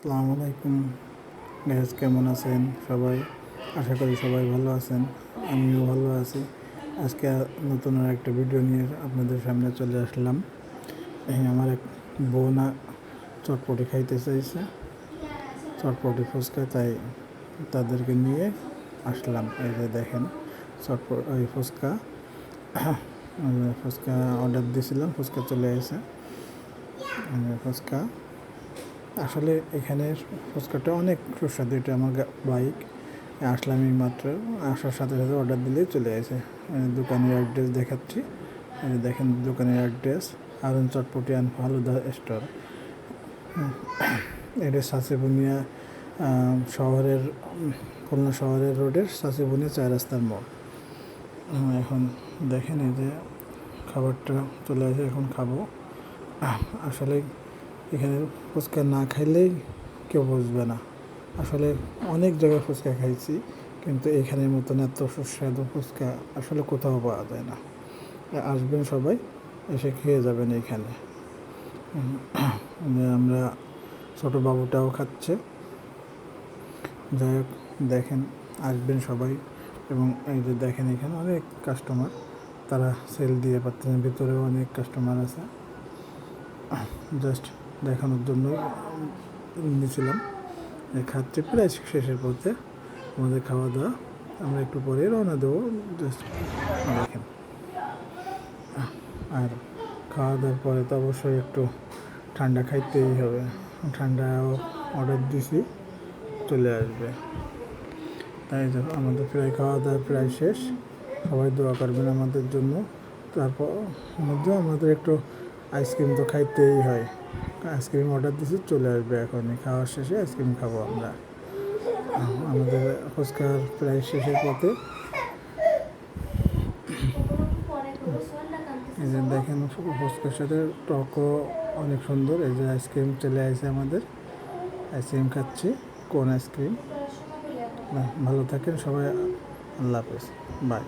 আসসালামু আলাইকুম গাইস, কেমন আছেন সবাই? আশা করি সবাই ভালো আছেন। আমিও ভালো আছি। আজকে নতুন আর একটা ভিডিও নিয়ে আপনাদের সামনে চলে আসলাম। আমার এক বোনা চটপটি খাইতে চাইছে, চটপটি ফুচকা, তাই তাদেরকে নিয়ে আসলাম। এই যে দেখেন ওই ফুচকা ফুচকা অর্ডার দিয়েছিলাম, ফুচকা চলে এসেছে। ফুচকা আসলে এখানে ফুচকাটা অনেক সুস্বাদু। এটা আমার বাইক আসলাম এই মাত্র, আসার সাথে সাথে অর্ডার দিলেই চলে আসে। দোকানের অ্যাড্রেস দেখাচ্ছি, দেখেন দোকানের address Harun chotpoti and falooda store. এটা সাসিবুনিয়া শহরের, খুলনা শহরের রোডের সাসিবুনিয়া 4 রাস্তার মোড়। এখন দেখেন এই যে খাবারটা চলে আসে, এখন খাবো। আসলে এখানে ফুচকা না খাইলেই কেউ বুঝবে না। আসলে অনেক জায়গায় ফুচকা খাইছি, কিন্তু এখানের মতন এত সুস্বাদু ফুচকা আসলে কোথাও পাওয়া যায় না। আসবেন সবাই, এসে খেয়ে যাবেন এইখানে। আমরা ছোটো বাবুটাও খাচ্ছে। যাই হোক, দেখেন আসবেন সবাই। এবং এই যে দেখেন এখানে অনেক কাস্টমার, তারা সেল দিয়ে পাচ্ছেন। ভিতরেও অনেক কাস্টমার আছে। জাস্ট দেখানোর জন্য নিয়েছিলাম। খাচ্ছে প্রায় শেষের পথে আমাদের খাওয়া দাওয়া। আমরা একটু পরে রওনা দেবো। জাস্ট দেখেন, আর খাওয়া দাওয়ার পরে তো অবশ্যই একটু ঠান্ডা খাইতেই হবে। ঠান্ডাও অর্ডার দিছি, চলে আসবে। তাই আমাদের প্রায় খাওয়া দাওয়া প্রায় শেষ। সবাই দোয়া করবেন আমাদের জন্য। তারপর মধ্যে আমাদের একটু আইসক্রিম তো খাইতেই হয়। আইসক্রিম অর্ডার দিয়েছি, চলে আসবে এখনই। খাওয়ার শেষে আইসক্রিম খাবো আমরা। আমাদের ফুচকার প্রায় শেষের পথে। এই যে দেখেন ফুচকার সাথে টকও অনেক সুন্দর। এই যে আইসক্রিম চলে আসে আমাদের, আইসক্রিম খাচ্ছি, কোন আইসক্রিম। ভালো থাকেন সবাই, আল্লাহ হাফেজ, বাই।